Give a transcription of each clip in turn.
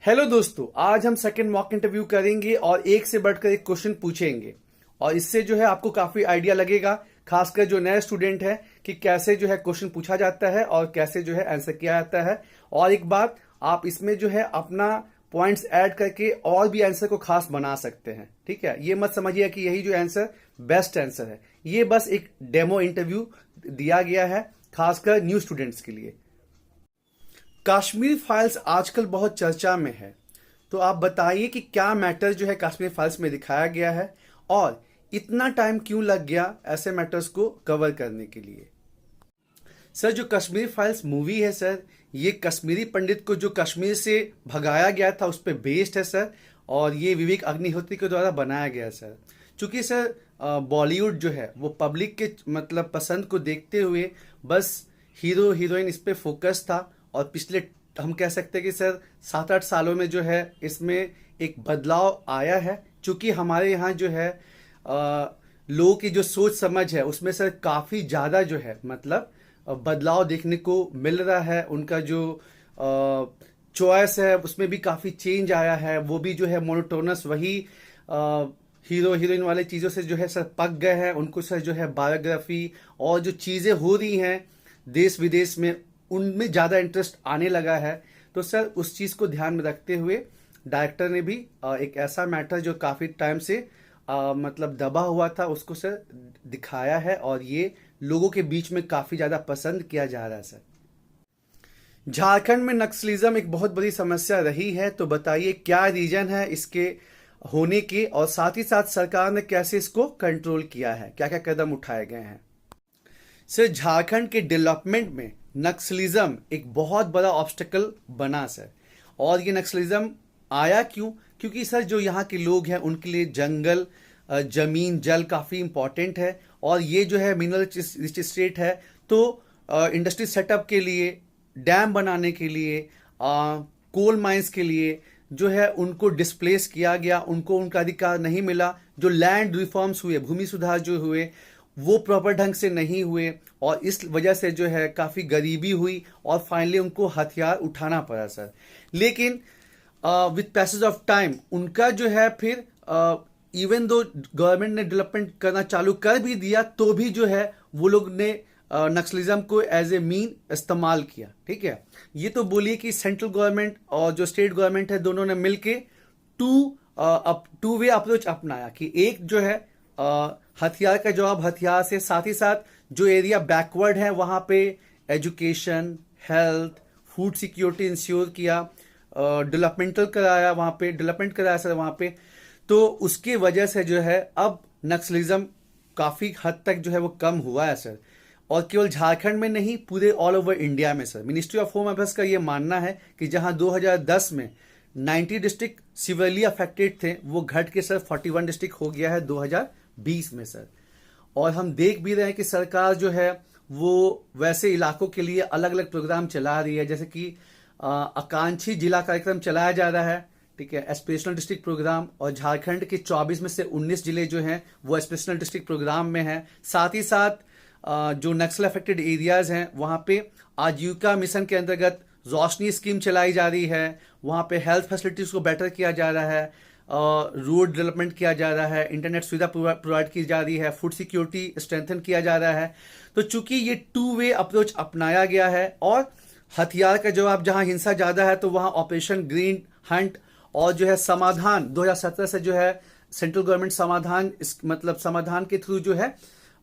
Hello दोस्तों, आज हम सेकंड मॉक इंटरव्यू करेंगे और एक से बढ़कर एक क्वेश्चन पूछेंगे। और इससे जो है आपको काफी आइडिया लगेगा, खासकर जो नए स्टूडेंट है, कि कैसे जो है क्वेश्चन पूछा जाता है और कैसे जो है आंसर किया जाता है। और एक बात, आप इसमें जो है अपना पॉइंट्स ऐड करके और भी आंसर को खास बना सकते हैं। ठीक है, ये मत समझिए कि यही जो आंसर बेस्ट आंसर है। ये बस एक डेमो इंटरव्यू दिया गया है खासकर न्यू स्टूडेंट्स के लिए। कश्मीर फाइल्स आजकल बहुत चर्चा में है, तो आप बताइए कि क्या मैटर जो है कश्मीर फाइल्स में दिखाया गया है और इतना टाइम क्यों लग गया ऐसे मैटर्स को कवर करने के लिए। सर, जो कश्मीर फाइल्स मूवी है सर, ये कश्मीरी पंडित को जो कश्मीर से भगाया गया था उस पर बेस्ड है सर। और ये विवेक अग्निहोत्री के द्वारा बनाया गया सर। चूंकि सर बॉलीवुड जो है वो पब्लिक के मतलब पसंद को देखते हुए बस हीरो हीरोइन इस पे फोकस था। और पिछले हम कह सकते हैं कि सर 7-8 सालों में जो है इसमें एक बदलाव आया है। चूंकि हमारे यहाँ जो है लोगों की जो सोच समझ है उसमें सर काफ़ी ज़्यादा जो है मतलब बदलाव देखने को मिल रहा है। उनका जो चॉइस है उसमें भी काफ़ी चेंज आया है। वो भी जो है मोनोटोनस वही हीरो हीरोइन वाले चीज़ों से जो है सर पक गए हैं। उनको सर जो है बायोग्राफी और जो चीज़ें हो रही हैं देश विदेश में उनमें ज़्यादा इंटरेस्ट आने लगा है। तो सर उस चीज़ को ध्यान में रखते हुए डायरेक्टर ने भी एक ऐसा मैटर जो काफ़ी टाइम से मतलब दबा हुआ था उसको सर दिखाया है और ये लोगों के बीच में काफ़ी ज़्यादा पसंद किया जा रहा है सर। झारखंड में नक्सलिज्म एक बहुत बड़ी समस्या रही है, तो बताइए क्या रीजन है इसके होने के और साथ ही साथ सरकार ने कैसे इसको कंट्रोल किया है, क्या क्या कदम उठाए गए हैं। सर, झारखंड के डेवलपमेंट में नक्सलिज्म एक बहुत बड़ा ऑब्स्टेकल बना सर। और ये नक्सलिज्म आया क्यों? क्योंकि सर जो यहाँ के लोग हैं उनके लिए जंगल, जमीन, जल काफ़ी इंपॉर्टेंट है। और ये जो है मिनरल रिच स्टेट है, तो इंडस्ट्री सेटअप के लिए, डैम बनाने के लिए, कोल माइंस के लिए जो है उनको डिस्प्लेस किया गया, उनको उनका अधिकार नहीं मिला। जो लैंड रिफॉर्म्स हुए, भूमि सुधार जो हुए वो प्रॉपर ढंग से नहीं हुए और इस वजह से जो है काफ़ी गरीबी हुई और फाइनली उनको हथियार उठाना पड़ा सर। लेकिन विथ पैसेज ऑफ टाइम उनका जो है फिर इवन दो गवर्नमेंट ने डेवलपमेंट करना चालू कर भी दिया तो भी जो है वो लोग ने नक्सलिज्म को एज ए मीन इस्तेमाल किया। ठीक है, ये तो बोलिए कि सेंट्रल गवर्नमेंट और जो स्टेट गवर्नमेंट है दोनों ने मिलके टू वे अप्रोच अपनाया कि एक जो है हथियार का जवाब हथियार से, साथ ही साथ जो एरिया बैकवर्ड है वहां पे education, health, food security ensure किया, डेवलपमेंटल कराया, वहां पे डेवलपमेंट कराया सर वहां पे। तो उसकी वजह से जो है अब नक्सलिज्म काफी हद तक जो है वो कम हुआ है सर। और केवल झारखंड में नहीं, पूरे ऑल ओवर इंडिया में sir. Ministry of home affairs का ये मानना है कि जहां 2010 में 90 डिस्ट्रिक्ट सिवियरली अफेक्टेड थे वो घट के सर 41 डिस्ट्रिक्ट हो गया है 2020 में सर। और हम देख भी रहे हैं कि सरकार जो है वो वैसे इलाकों के लिए अलग अलग प्रोग्राम चला रही है, जैसे कि आकांक्षी जिला कार्यक्रम चलाया जा रहा है। ठीक है, एस्पिरेशनल डिस्ट्रिक्ट प्रोग्राम। और झारखंड के 24 में से 19 जिले जो हैं वो एस्पिरेशनल डिस्ट्रिक्ट प्रोग्राम में हैं। साथ ही साथ जो नक्सल अफेक्टेड एरियाज हैं वहां पे आजीविका मिशन के अंतर्गत रोशनी स्कीम चलाई जा रही है। वहां पे हेल्थ फैसिलिटीज को बेटर किया जा रहा है, रोड डेवलपमेंट किया जा रहा है, इंटरनेट सुविधा प्रोवाइड की जा रही है, फूड सिक्योरिटी स्ट्रेंथन किया जा रहा है। तो चूंकि ये टू वे अप्रोच अपनाया गया है और हथियार का जवाब जहां हिंसा ज्यादा है तो वहां ऑपरेशन ग्रीन हंट और जो है समाधान 2017 से जो है सेंट्रल गवर्नमेंट समाधान मतलब समाधान के थ्रू जो है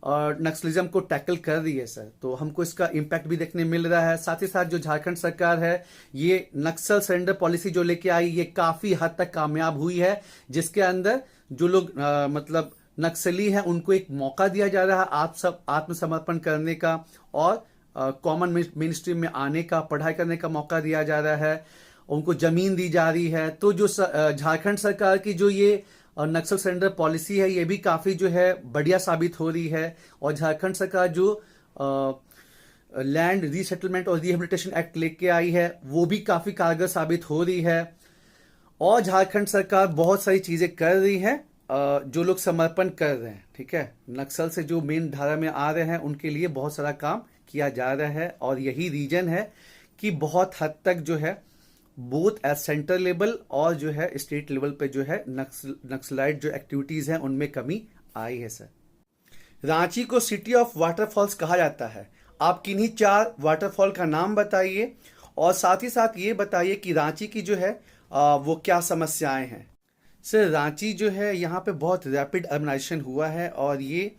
नक्सलिज्म को टैकल कर रही है सर। तो हमको इसका इम्पैक्ट भी देखने मिल रहा है। साथ ही साथ जो झारखंड सरकार है ये नक्सल सरेंडर पॉलिसी जो लेके आई ये काफी हद तक कामयाब हुई है, जिसके अंदर जो लोग मतलब नक्सली हैं उनको एक मौका दिया जा रहा है आत्मसमर्पण करने का और कॉमन मेन स्ट्रीम में आने का, पढ़ाई करने का मौका दिया जा रहा है, उनको जमीन दी जा रही है। तो जो झारखंड सरकार की जो ये नक्सल सरेंडर पॉलिसी है ये भी काफी जो है बढ़िया साबित हो रही है। और झारखंड सरकार जो लैंड रीसेटलमेंट और रिहेबिलिटेशन एक्ट लेके आई है वो भी काफी कारगर साबित हो रही है। और झारखंड सरकार बहुत सारी चीजें कर रही है जो लोग समर्पण कर रहे हैं। ठीक है, नक्सल से जो मेन धारा में आ रहे हैं उनके लिए बहुत सारा काम किया जा रहा है और यही रीजन है कि बहुत हद तक जो है बोथ एट सेंटर लेवल और जो है स्टेट लेवल पे जो है नक्सलाइट जो एक्टिविटीज हैं उनमें कमी आई है सर। रांची को सिटी ऑफ वाटरफॉल्स कहा जाता है। आप किन्हीं 4 वाटरफॉल का नाम बताइए और साथ ही साथ ये बताइए कि रांची की जो है वो क्या समस्याएं हैं। सर रांची जो है यहाँ पे बहुत रैपिड अर्बनाइजेशन हुआ है और ये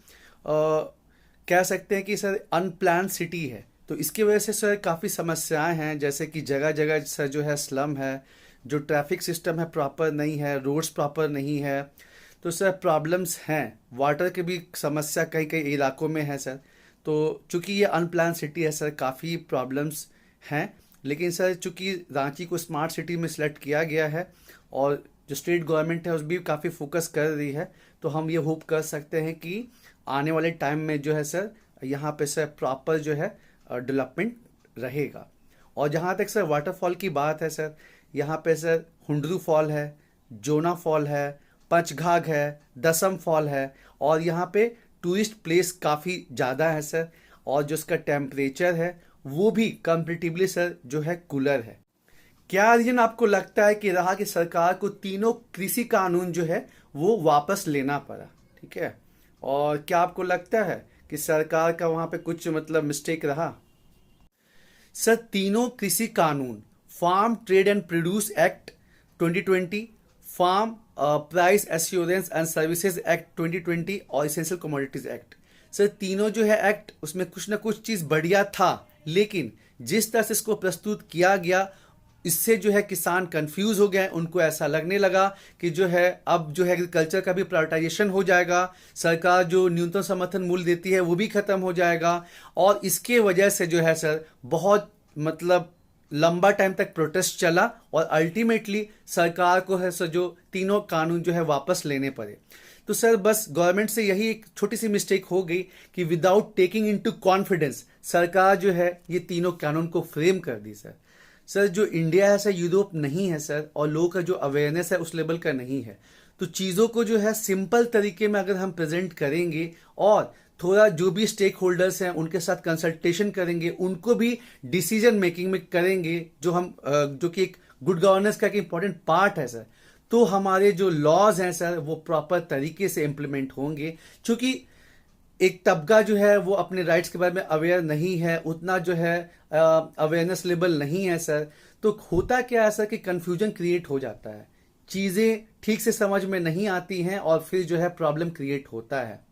कह सकते हैं कि सर अनप्लान सिटी है, तो इसकी वजह से सर काफ़ी समस्याएं हैं, जैसे कि जगह जगह सर जो है स्लम है, जो ट्रैफिक सिस्टम है प्रॉपर नहीं है, रोड्स प्रॉपर नहीं है, तो सर प्रॉब्लम्स हैं। वाटर की भी समस्या कई कई इलाकों में है सर। तो चूंकि ये अनप्लान सिटी है सर, काफ़ी प्रॉब्लम्स हैं, लेकिन सर चूंकि रांची को स्मार्ट सिटी में सिलेक्ट किया गया है और जो स्टेट गवर्नमेंट है उस भी काफ़ी फोकस कर रही है, तो हम ये होप कर सकते हैं कि आने वाले टाइम में जो है सर यहाँ पे सर प्रॉपर जो है डेवलपमेंट रहेगा। और जहाँ तक सर वाटरफॉल की बात है सर, यहाँ पे सर हुंडरू फॉल है, जोना फॉल है, पंचघाघ है, दसम फॉल है और यहाँ पे टूरिस्ट प्लेस काफ़ी ज़्यादा है सर, और जो इसका टेम्परेचर है वो भी कंपेरेटिवली सर जो है कूलर है। क्या रीजन आपको लगता है कि रहा कि सरकार को तीनों कृषि कानून जो है वो वापस लेना पड़ा? ठीक है, और क्या आपको लगता है कि सरकार का वहां पे कुछ मतलब मिस्टेक रहा? सर तीनों कृषि कानून, farm trade and produce act 2020, farm price assurance and services act 2020 और एसेंशियल कमोडिटीज एक्ट, सर तीनों जो है एक्ट उसमें कुछ ना कुछ चीज़ बढ़िया था, लेकिन जिस तरह से इसको प्रस्तुत किया गया इससे जो है किसान कंफ्यूज हो गए। उनको ऐसा लगने लगा कि जो है अब जो है एग्रीकल्चर का भी प्राइवेटाइजेशन हो जाएगा, सरकार जो न्यूनतम समर्थन मूल्य देती है वो भी खत्म हो जाएगा, और इसके वजह से जो है सर बहुत मतलब लंबा टाइम तक प्रोटेस्ट चला और अल्टीमेटली सरकार को है सर जो तीनों कानून जो है वापस लेने पड़े। तो सर बस गवर्नमेंट से यही एक छोटी सी मिस्टेक हो गई कि विदाउट टेकिंग इनटू कॉन्फिडेंस सरकार जो है ये तीनों कानून को फ्रेम कर दी सर। सर जो इंडिया है सर यूरोप नहीं है सर, और लोगों का जो अवेयरनेस है उस लेवल का नहीं है, तो चीज़ों को जो है सिंपल तरीके में अगर हम प्रेजेंट करेंगे और थोड़ा जो भी स्टेक होल्डर्स हैं उनके साथ कंसल्टेशन करेंगे, उनको भी डिसीजन मेकिंग में करेंगे, जो कि एक गुड गवर्नेंस का एक इंपॉर्टेंट पार्ट है सर, तो हमारे जो लॉज हैं सर वो प्रॉपर तरीके से इम्प्लीमेंट होंगे। क्योंकि एक तबका जो है वो अपने राइट्स के बारे में अवेयर नहीं है, उतना जो है अवेयरनेस लेवल नहीं है सर, तो होता क्या है सर कि कंफ्यूजन क्रिएट हो जाता है, चीज़ें ठीक से समझ में नहीं आती हैं और फिर जो है प्रॉब्लम क्रिएट होता है।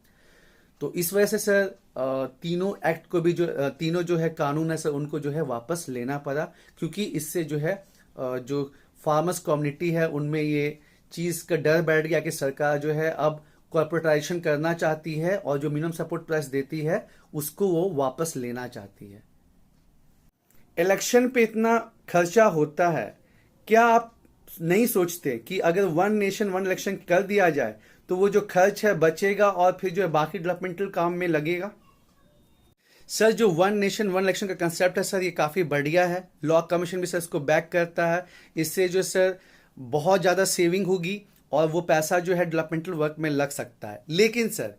तो इस वजह से सर तीनों एक्ट को भी जो तीनों जो है कानून है सर उनको जो है वापस लेना पड़ा, क्योंकि इससे जो है जो फार्मर्स कम्युनिटी है उनमें ये चीज़ का डर बैठ गया कि सरकार जो है अब कॉर्पोरेटाइजेशन करना चाहती है और जो मिनिमम सपोर्ट प्राइस देती है उसको वो वापस लेना चाहती है। इलेक्शन पे इतना खर्चा होता है, क्या आप नहीं सोचते कि अगर वन नेशन वन इलेक्शन कर दिया जाए तो वो जो खर्च है बचेगा और फिर जो है बाकी डेवलपमेंटल काम में लगेगा? सर जो वन नेशन वन इलेक्शन का कंसेप्ट है सर ये काफ़ी बढ़िया है, लॉ कमीशन भी सर इसको बैक करता है, इससे जो सर बहुत ज़्यादा सेविंग होगी और वो पैसा जो है डेवलपमेंटल वर्क में लग सकता है। लेकिन सर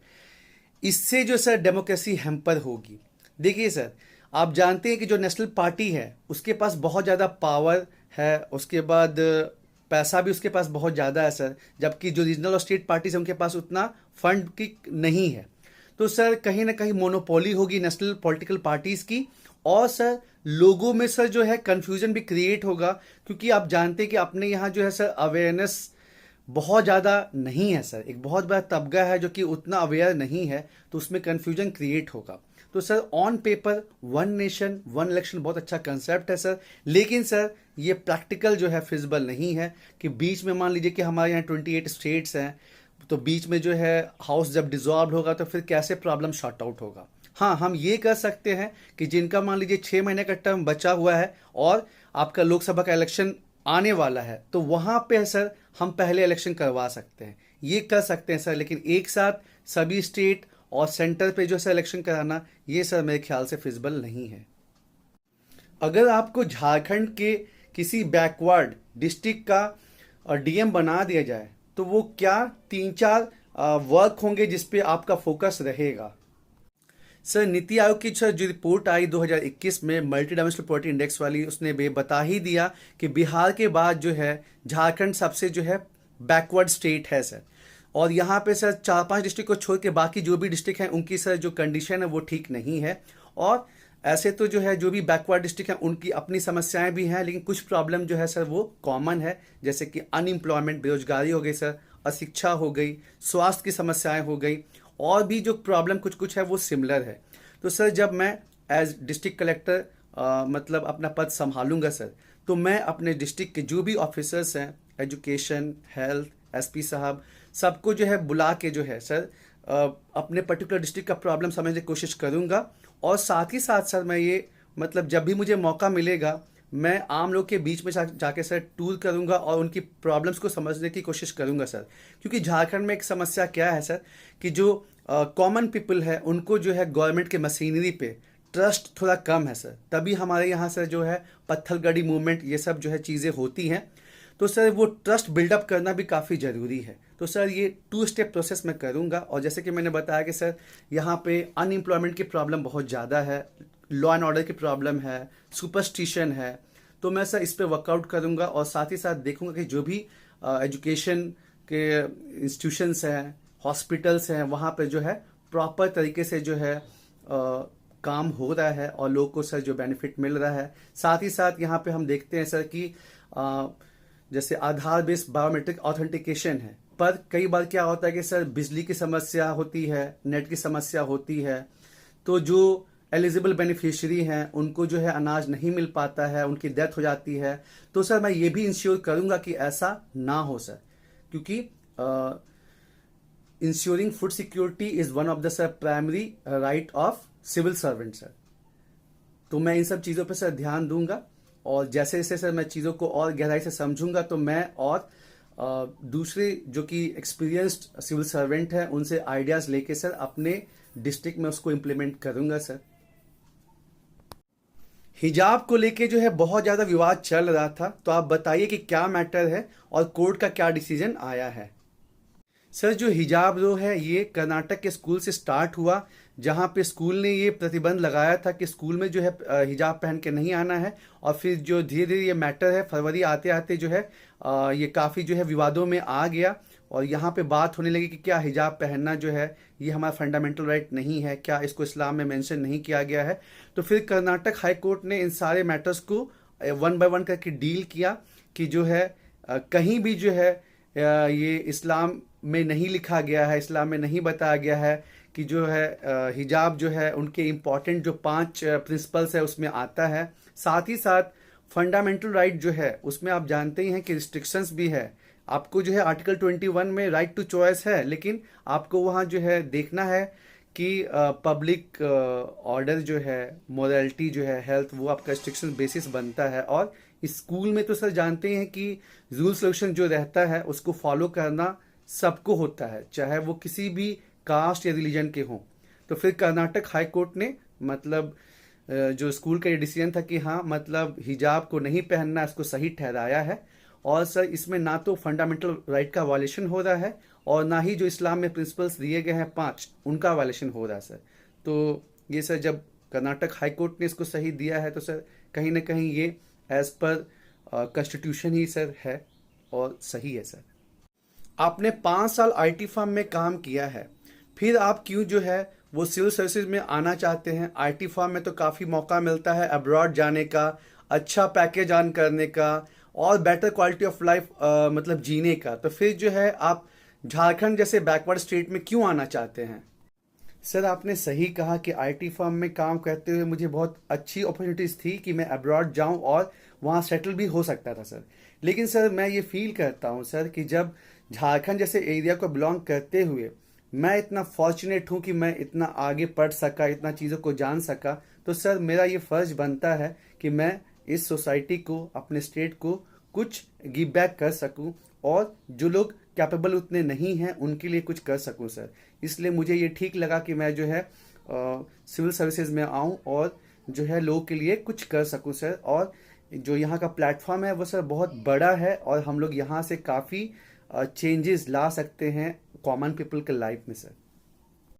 इससे जो सर डेमोक्रेसी हैम्पर होगी। देखिए सर आप जानते हैं कि जो नेशनल पार्टी है उसके पास बहुत ज़्यादा पावर है, उसके बाद पैसा भी उसके पास बहुत ज़्यादा है सर, जबकि जो रीजनल और स्टेट पार्टीज है उनके पास उतना फंड की नहीं है। तो सर कहीं ना कहीं मोनोपोली होगी नेशनल पॉलिटिकल पार्टीज की, और सर लोगों में सर जो है कंफ्यूजन भी क्रिएट होगा, क्योंकि आप जानते हैं कि अपने यहाँ जो है सर अवेयरनेस बहुत ज़्यादा नहीं है सर, एक बहुत बड़ा तबका है जो कि उतना अवेयर नहीं है, तो उसमें कंफ्यूजन क्रिएट होगा। तो sir on paper one nation one election बहुत अच्छा कंसेप्ट है सर, लेकिन सर ये प्रैक्टिकल जो है फिजिबल नहीं है कि बीच में मान लीजिए कि हमारे यहाँ 28 स्टेट्स हैं, तो बीच में जो है हाउस जब डिसॉल्व होगा तो फिर कैसे प्रॉब्लम शॉर्ट आउट होगा। हाँ हम ये कर सकते हैं कि जिनका मान लीजिए 6 महीने का टर्म बचा हुआ है और आपका लोकसभा का इलेक्शन आने वाला है, तो वहाँ पे सर हम पहले इलेक्शन करवा सकते हैं, ये कर सकते हैं सर, लेकिन एक साथ सभी स्टेट और सेंटर पे जो सर इलेक्शन कराना ये सर मेरे ख्याल से फिजिबल नहीं है। अगर आपको झारखंड के किसी बैकवर्ड डिस्ट्रिक्ट का डीएम बना दिया जाए तो वो क्या 3-4 वर्क होंगे जिस पे आपका फोकस रहेगा? सर नीति आयोग की सर जो रिपोर्ट आई 2021 में मल्टी डायमेंशनल पॉवर्टी इंडेक्स वाली, उसने भी बता ही दिया कि बिहार के बाद जो है झारखंड सबसे जो है बैकवर्ड स्टेट है सर। और यहाँ पे सर 4-5 डिस्ट्रिक्ट को छोड़ के बाकी जो भी डिस्ट्रिक्ट हैं उनकी सर जो कंडीशन है वो ठीक नहीं है। और ऐसे तो जो है जो भी बैकवर्ड डिस्ट्रिक्ट हैं उनकी अपनी समस्याएं भी हैं, लेकिन कुछ प्रॉब्लम जो है सर वो कॉमन है, जैसे कि अनएम्प्लॉयमेंट, बेरोजगारी हो गई सर, अशिक्षा हो गई, स्वास्थ्य की समस्याएं हो गई, और भी जो प्रॉब्लम कुछ कुछ है वो सिमिलर है। तो सर जब मैं एज डिस्ट्रिक्ट कलेक्टर मतलब अपना पद संभालूंगा सर, तो मैं अपने डिस्ट्रिक्ट के जो भी ऑफिसर्स हैं, एजुकेशन, हेल्थ, एसपी साहब, सबको जो है बुला के जो है सर अपने पर्टिकुलर डिस्ट्रिक्ट का प्रॉब्लम समझने की कोशिश करूंगा। और साथ ही साथ सर मैं ये मतलब जब भी मुझे मौका मिलेगा मैं आम लोग के बीच में जाके सर टूर करूंगा और उनकी प्रॉब्लम्स को समझने की कोशिश करूंगा सर। क्योंकि झारखंड में एक समस्या क्या है सर कि जो कॉमन पीपल है उनको जो है गवर्नमेंट के मशीनरी पे ट्रस्ट थोड़ा कम है सर, तभी हमारे यहाँ सर जो है पत्थलगड़ी मूवमेंट ये सब जो है चीज़ें होती हैं। तो सर वो ट्रस्ट बिल्डअप करना भी काफ़ी ज़रूरी है। तो सर ये 2 स्टेप प्रोसेस मैं करूँगा। और जैसे कि मैंने बताया कि सर यहाँ पे अनएम्प्लॉयमेंट की प्रॉब्लम बहुत ज़्यादा है, लॉ एंड ऑर्डर की प्रॉब्लम है, सुपरस्टिशन है, तो मैं सर इस पर वर्कआउट करूँगा। और साथ ही साथ देखूँगा कि जो भी एजुकेशन के इंस्टीट्यूशंस हैं, हॉस्पिटल्स हैं, वहाँ पे जो है प्रॉपर तरीके से जो है काम हो रहा है और लोग को सर जो बेनिफिट मिल रहा है। साथ ही साथ यहाँ पे हम देखते हैं सर कि जैसे आधार बेस्ड बायोमेट्रिक ऑथेंटिकेशन है, पर कई बार क्या होता है कि सर बिजली की समस्या होती है, नेट की समस्या होती है, तो जो एलिजिबल बेनिफिशियरी हैं उनको जो है अनाज नहीं मिल पाता है, उनकी डेथ हो जाती है। तो सर मैं ये भी इंश्योर करूंगा कि ऐसा ना हो सर, क्योंकि insuring food security is one of the sir primary right of civil servant sir. तो मैं इन सब चीज़ों पर सर ध्यान दूंगा, और जैसे जैसे सर मैं चीज़ों को और गहराई से समझूंगा तो मैं और दूसरे जो कि एक्सपीरियंस्ड सिविल सर्वेंट हैं उनसे आइडियाज़ लेके सर अपने डिस्ट्रिक्ट में उसको इम्प्लीमेंट करूंगा सर। हिजाब को लेके जो है बहुत ज़्यादा विवाद चल रहा था, तो आप बताइए कि क्या मैटर है और कोर्ट का क्या डिसीजन आया है। सर जो हिजाब लो है ये कर्नाटक के स्कूल से स्टार्ट हुआ, जहाँ पे स्कूल ने ये प्रतिबंध लगाया था कि स्कूल में जो है हिजाब पहन के नहीं आना है। और फिर जो धीरे धीरे ये मैटर है फरवरी आते आते जो है ये काफ़ी जो है विवादों में आ गया, और यहाँ पे बात होने लगी कि क्या हिजाब पहनना जो है ये हमारा फंडामेंटल राइट नहीं है, क्या इसको इस्लाम में मेंशन नहीं किया गया है। तो फिर कर्नाटक हाई कोर्ट ने इन सारे मैटर्स को 1 बाय 1 करके डील किया कि जो है कहीं भी जो है ये इस्लाम में नहीं लिखा गया है, इस्लाम में नहीं बताया गया है कि जो है हिजाब जो है उनके इम्पॉर्टेंट जो 5 प्रिंसिपल्स है उसमें आता है। साथ ही साथ फंडामेंटल राइट जो है उसमें आप जानते ही हैं कि रिस्ट्रिक्शंस भी है। आपको जो है आर्टिकल 21 में राइट टू चॉइस है, लेकिन आपको वहाँ जो है देखना है कि पब्लिक ऑर्डर जो है, मोरालिटी जो है, हेल्थ, वो आपका रिस्ट्रिक्शन बेसिस बनता है। और स्कूल में तो सर जानते हैं कि रूल्स रेगुलेशन जो रहता है उसको फॉलो करना सबको होता है, चाहे वो किसी भी कास्ट या रिलीजन के हों। तो फिर कर्नाटक हाई कोर्ट ने मतलब जो स्कूल का ये डिसीजन था कि हाँ मतलब हिजाब को नहीं पहनना, इसको सही ठहराया है। और सर इसमें ना तो फंडामेंटल राइट का वायलेशन हो रहा है और ना ही जो इस्लाम में प्रिंसिपल्स दिए गए हैं 5 उनका वायलेशन हो रहा है सर। तो ये सर जब कर्नाटक हाई कोर्ट ने इसको सही दिया है तो सर कहीं ना कहीं ये एज पर कॉन्स्टिट्यूशन ही सर है और सही है सर। आपने 5 साल आईटी फर्म में काम किया है, फिर आप क्यों जो है वो सिविल सर्विसेज में आना चाहते हैं। आईटी फर्म में तो काफ़ी मौका मिलता है अब्रॉड जाने का, अच्छा पैकेज अर्न करने का और बेटर क्वालिटी ऑफ लाइफ मतलब जीने का। तो फिर जो है आप झारखंड जैसे बैकवर्ड स्टेट में क्यों आना चाहते हैं। सर आपने सही कहा कि आईटी फर्म में काम करते हुए मुझे बहुत अच्छी अपॉर्चुनिटीज़ थी कि मैं अब्रॉड जाऊं और वहां सेटल भी हो सकता था सर। लेकिन सर मैं ये फील करता हूं सर कि जब झारखंड जैसे एरिया को बिलोंग करते हुए मैं इतना फॉर्चुनेट हूं कि मैं इतना आगे पढ़ सका, इतना चीज़ों को जान सका, तो सर मेरा ये फ़र्ज बनता है कि मैं इस सोसाइटी को, अपने स्टेट को कुछ गिव बैक कर सकूं और जो लोग कैपेबल उतने नहीं हैं उनके लिए कुछ कर सकूं सर। इसलिए मुझे ये ठीक लगा कि मैं जो है सिविल सर्विसेज में आऊं और जो है लोगों के लिए कुछ कर सकूं सर। और जो यहाँ का प्लेटफॉर्म है वो सर बहुत बड़ा है और हम लोग यहाँ से काफ़ी चेंजेस ला सकते हैं कॉमन पीपल के लाइफ में सर।